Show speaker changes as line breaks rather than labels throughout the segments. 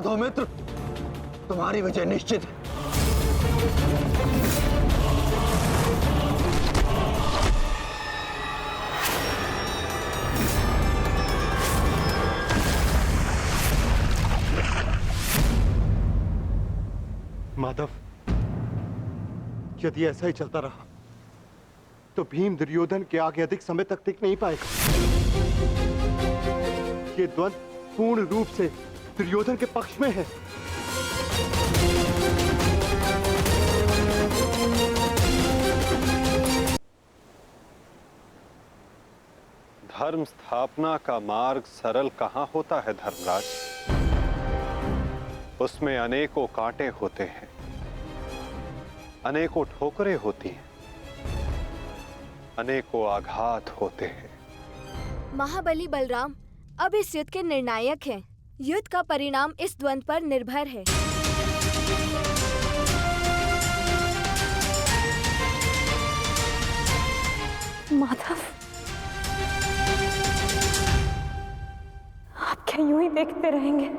माधव मित्र, तुम्हारी विजय निश्चित है।
माधव, यदि ऐसा ही चलता रहा तो भीम दुर्योधन के आगे अधिक समय तक टिक नहीं पाएगा। ये द्वंद्व पूर्ण रूप से दुर्योधन के पक्ष में है।
धर्म स्थापना का मार्ग सरल कहां होता है धर्मराज? उसमें अनेकों कांटे होते हैं, अनेकों ठोकरें होती हैं, अनेकों आघात होते हैं।
महाबली बलराम अब इस युद्ध के निर्णायक हैं। युद्ध का परिणाम इस द्वंद्व पर निर्भर है।
माधव, आप क्या यूं ही देखते रहेंगे?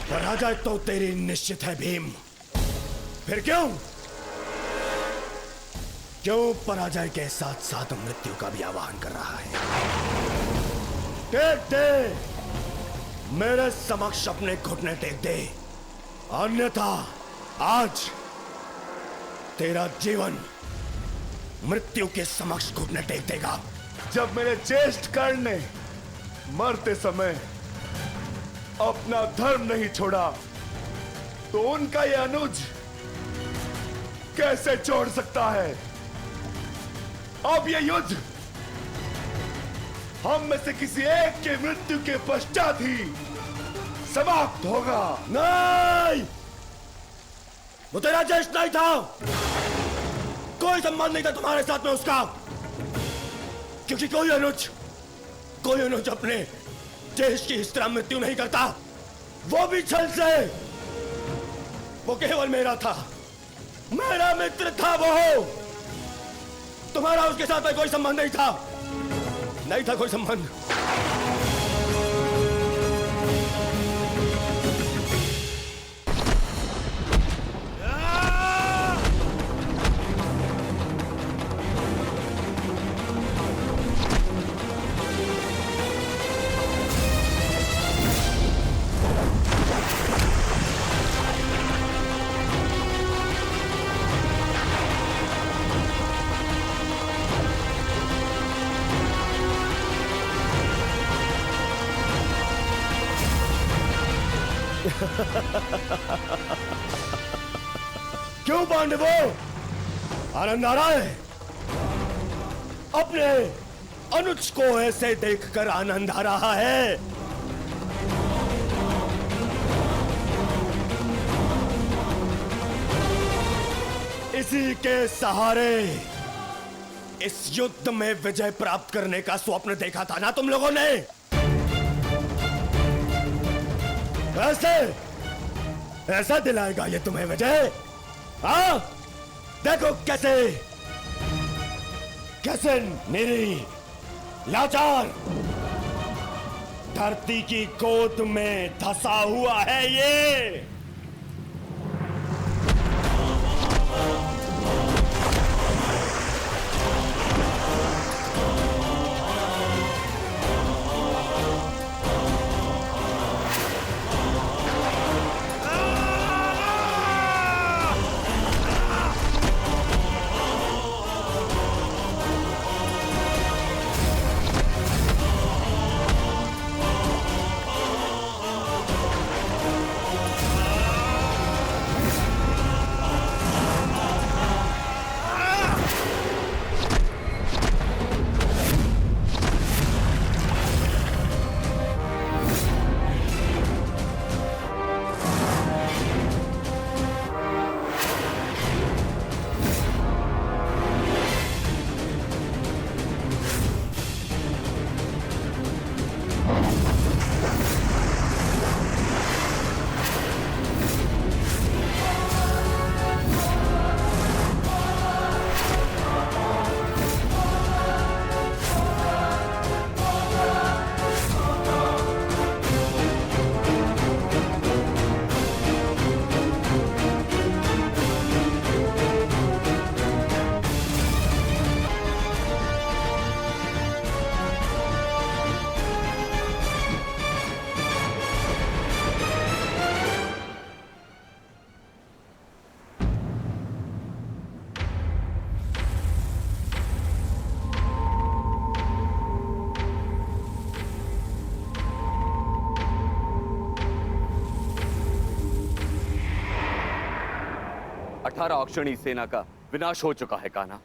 पराजय तो तेरी निश्चित है भीम। फिर क्यों पराजय के साथ साथ मृत्यु का भी आह्वान कर रहा है? टेक दे, मेरे समक्ष अपने घुटने टेक दे, अन्यथा आज तेरा जीवन मृत्यु के समक्ष घुटने टेक देगा।
जब मेरे ज्येष्ठ कर्ण ने मरते समय अपना धर्म नहीं छोड़ा तो उनका यह अनुज कैसे छोड़ सकता है? अब यह युद्ध हम में से किसी एक के मृत्यु के पश्चात ही समाप्त होगा।
नहीं, वो तेरा ज्येष्ठ नहीं था, कोई संबंध नहीं था तुम्हारे साथ में उसका, क्योंकि कोई अनुज अपने देश की इस तरह मृत्यु नहीं करता, वो भी छल से। वो केवल मेरा था, मेरा मित्र था वो। तुम्हारा उसके साथ में कोई संबंध नहीं था कोई संबंध। क्यों पांडवों, आनंद आ रहा है? अपने अनुज को ऐसे देखकर आनंद आ रहा है? इसी के सहारे इस युद्ध में विजय प्राप्त करने का स्वप्न देखा था ना तुम लोगों ने? ऐसा दिलाएगा ये तुम्हें विजय? हाँ, देखो कैसे मेरी लाचार धरती की गोद में धंसा हुआ है ये।
अक्षणी सेना का विनाश हो चुका है कान्हा।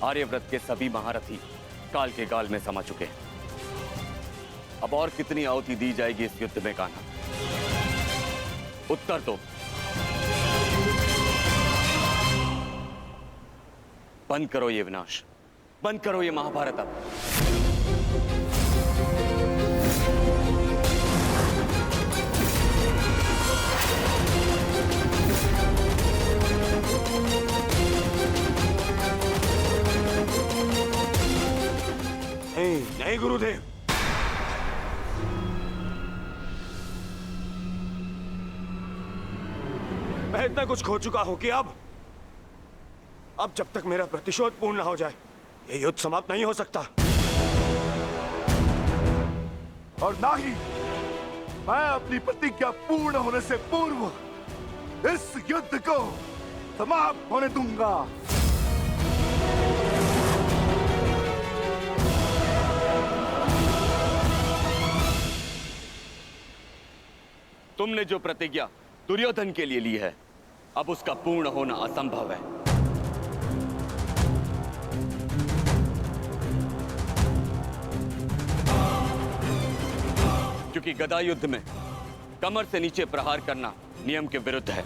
आर्यव्रत के सभी महारथी काल के गाल में समा चुके हैं। अब और कितनी आहुति दी जाएगी इस युद्ध में कान्हा? उत्तर दो। बंद करो ये विनाश, बंद करो ये महाभारत अब।
नहीं गुरुदेव, मैं इतना कुछ खो चुका हूं कि अब जब तक मेरा प्रतिशोध पूर्ण ना हो जाए ये युद्ध समाप्त नहीं हो सकता।
और ना ही मैं अपनी प्रतिज्ञा पूर्ण होने से पूर्व इस युद्ध को समाप्त होने दूंगा।
तुमने जो प्रतिज्ञा दुर्योधन के लिए ली है, अब उसका पूर्ण होना असंभव है। क्योंकि गदा युद्ध में कमर से नीचे प्रहार करना नियम के विरुद्ध है।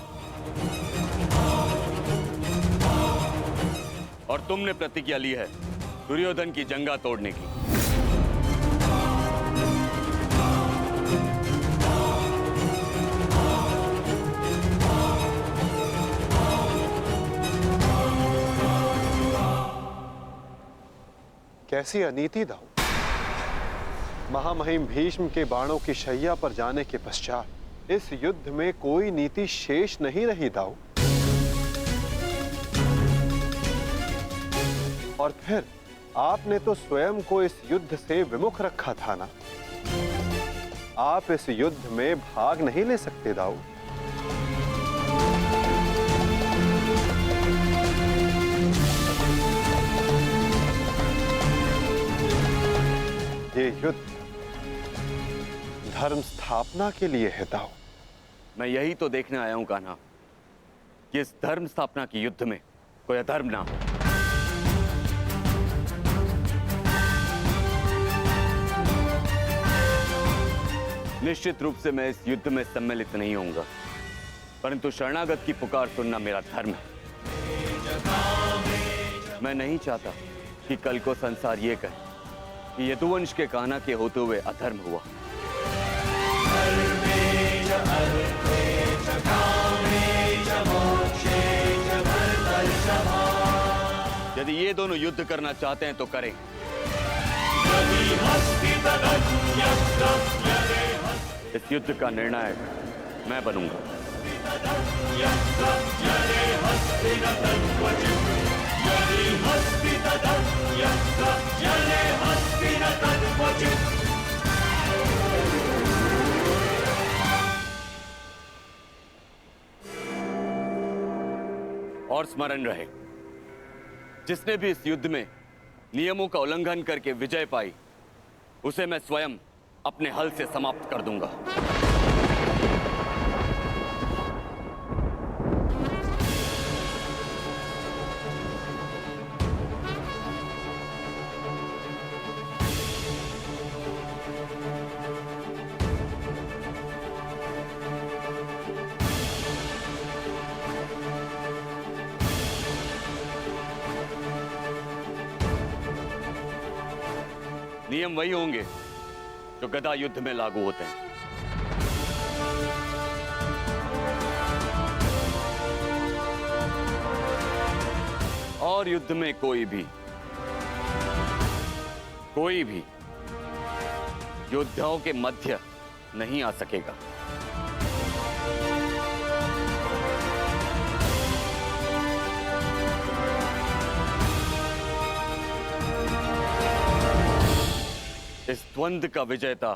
और तुमने प्रतिज्ञा ली है दुर्योधन की जंगा तोड़ने की।
कैसी अनीति दाऊ! महामहिम भीष्म के बाणों की शैया पर जाने के पश्चात इस युद्ध में कोई नीति शेष नहीं रही दाऊ। और फिर आपने तो स्वयं को इस युद्ध से विमुख रखा था ना। आप इस युद्ध में भाग नहीं ले सकते दाऊ। ये युद्ध धर्म स्थापना के लिए है दाऊ।
मैं यही तो देखने आया हूं कान्हा कि इस धर्म स्थापना की युद्ध में कोई अधर्म ना हो। निश्चित रूप से मैं इस युद्ध में सम्मिलित नहीं होऊंगा, परंतु शरणागत की पुकार सुनना मेरा धर्म है। मैं नहीं चाहता कि कल को संसार ये कहे कि यदुवंश के कान्हा के होते हुए अधर्म हुआ। यदि ये दोनों युद्ध करना चाहते हैं तो करें। इस युद्ध का निर्णायक मैं बनूंगा। और स्मरण रहे, जिसने भी इस युद्ध में नियमों का उल्लंघन करके विजय पाई, उसे मैं स्वयं अपने हल से समाप्त कर दूंगा। नियम वही होंगे जो गदा युद्ध में लागू होते हैं। और युद्ध में कोई भी योद्धाओं के मध्य नहीं आ सकेगा। इस द्वंद्व का विजेता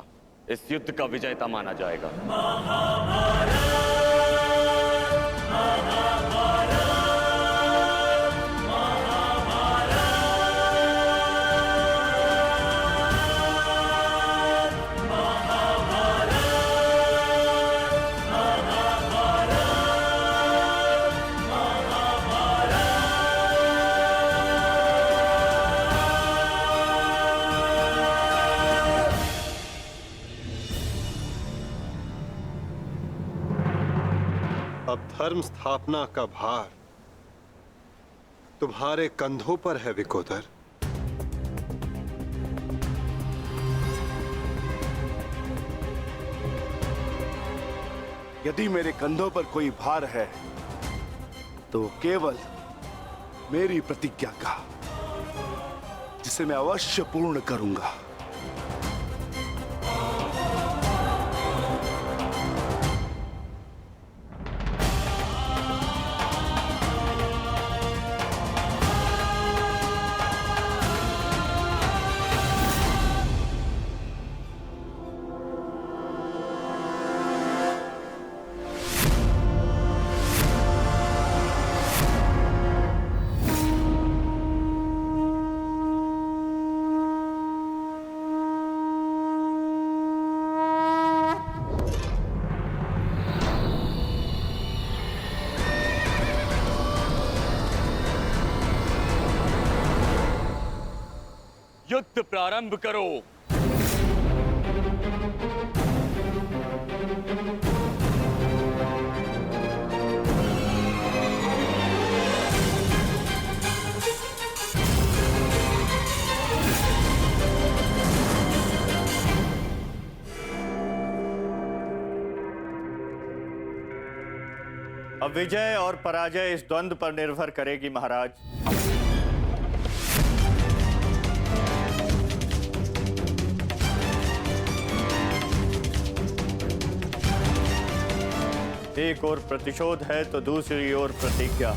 इस युद्ध का विजेता माना जाएगा।
अब धर्म स्थापना का भार तुम्हारे कंधों पर है विकोदर।
यदि मेरे कंधों पर कोई भार है तो केवल मेरी प्रतिज्ञा का, जिसे मैं अवश्य पूर्ण करूंगा। युद्ध प्रारंभ करो।
अब विजय और पराजय इस द्वंद्व पर निर्भर करेगी महाराज। एक ओर प्रतिशोध है तो दूसरी ओर प्रतिज्ञा।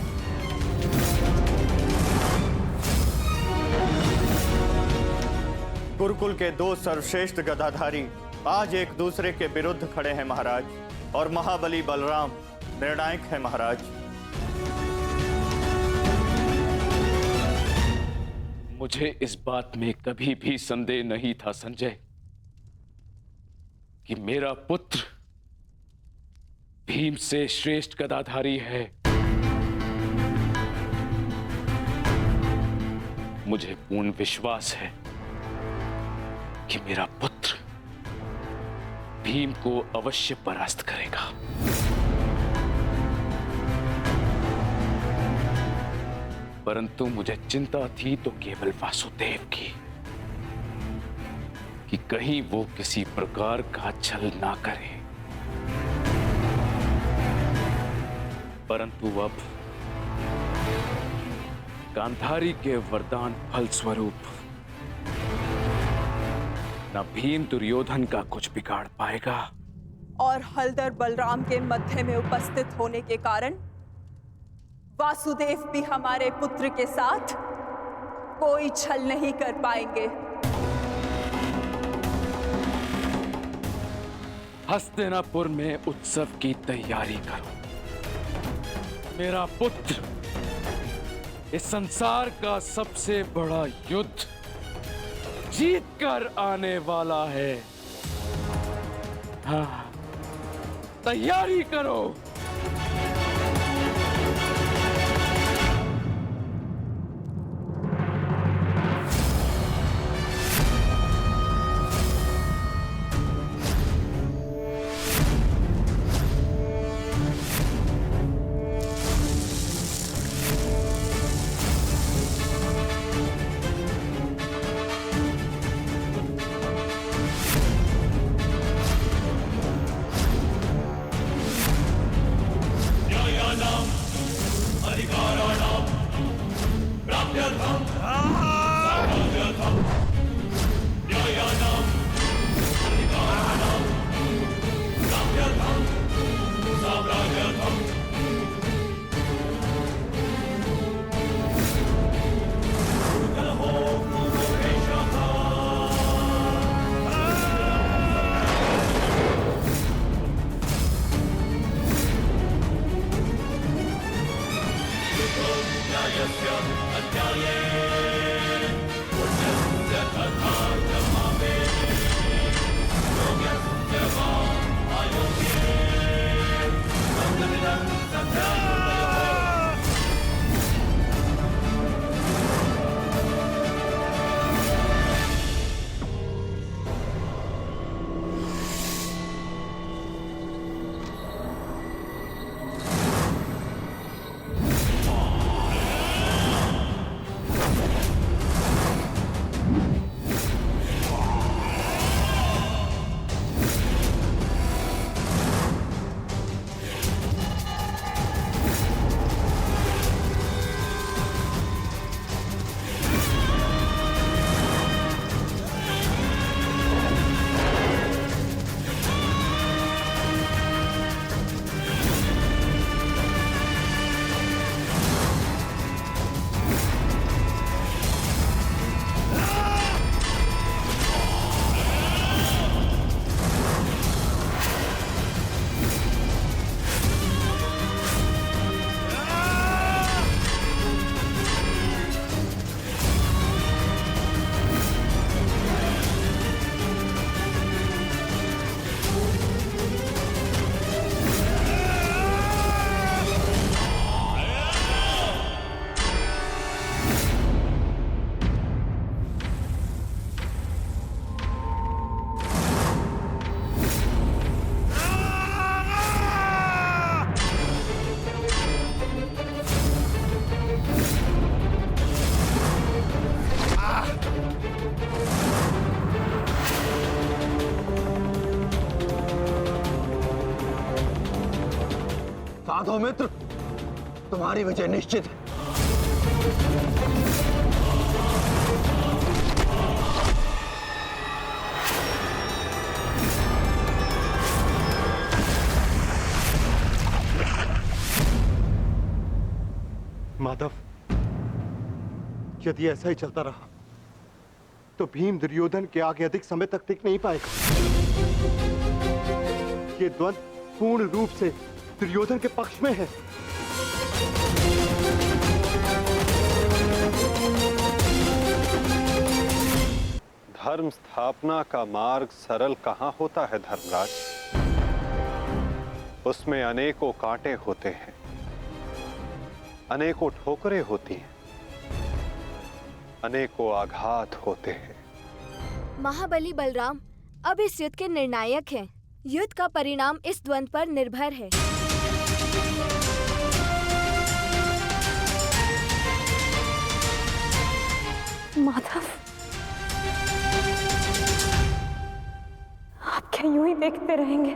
गुरुकुल के दो सर्वश्रेष्ठ गदाधारी आज एक दूसरे के विरुद्ध खड़े हैं महाराज, और महाबली बलराम निर्णायक है महाराज।
मुझे इस बात में कभी भी संदेह नहीं था संजय कि मेरा पुत्र भीम से श्रेष्ठ गदाधारी है। मुझे पूर्ण विश्वास है कि मेरा पुत्र भीम को अवश्य परास्त करेगा। परंतु मुझे चिंता थी तो केवल वासुदेव की, कि कहीं वो किसी प्रकार का छल ना करे। परंतु अब गांधारी के वरदान फलस्वरूप न भीम दुर्योधन का कुछ बिगाड़ पाएगा।
और हलधर बलराम के मध्य में उपस्थित होने के कारण वासुदेव भी हमारे पुत्र के साथ कोई छल नहीं कर पाएंगे।
हस्तिनापुर में उत्सव की तैयारी करो। मेरा पुत्र इस संसार का सबसे बड़ा युद्ध जीत कर आने वाला है। हाँ, तैयारी करो।
साधो मित्र, तुम्हारी विजय निश्चित है।
माधव, यदि ऐसा ही चलता रहा तो भीम दुर्योधन के आगे अधिक समय तक टिक नहीं पाएगा। ये द्वंद्व पूर्ण रूप से दुर्योधन के पक्ष में है।
धर्म स्थापना का मार्ग सरल कहां होता है धर्मराज? उसमें अनेकों कांटे होते हैं, अनेकों ठोकरें होती हैं, अनेकों आघात होते हैं।
महाबली बलराम अब इस युद्ध के निर्णायक हैं। युद्ध का परिणाम इस द्वंद्व पर निर्भर है।
माधव, आप क्या यूं ही देखते रहेंगे?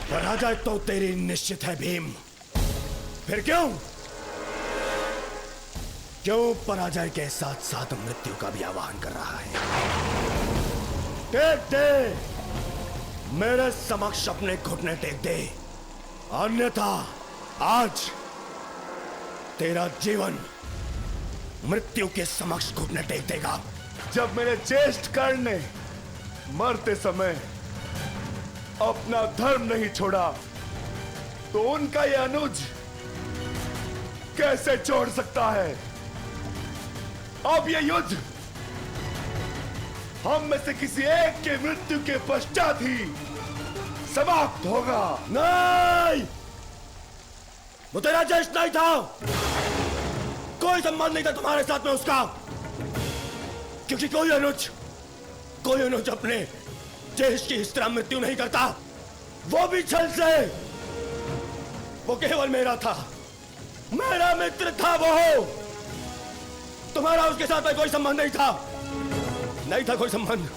पराजय तो तेरी निश्चित है भीम। फिर क्यों पराजय के साथ साथ मृत्यु का भी आह्वान कर रहा है? टेक दे, मेरे समक्ष अपने घुटने टेक दे, अन्यथा आज तेरा जीवन मृत्यु के समक्ष घुटने टेक देगा।
जब मेरे ज्येष्ठ कर्ण ने मरते समय अपना धर्म नहीं छोड़ा तो उनका यह अनुज कैसे छोड़ सकता है? अब यह युद्ध हम में से किसी एक के मृत्यु के पश्चात ही समाप्त होगा।
नहीं, वो तेरा ज्येष्ठ नहीं था, कोई संबंध नहीं था तुम्हारे साथ में उसका, क्योंकि कोई अनुज अपने ज्येष्ठ की इस तरह मृत्यु नहीं करता, वो भी छल से। वो केवल मेरा था, मेरा मित्र था वो। तुम्हारा उसके साथ में कोई संबंध नहीं था कोई संबंध।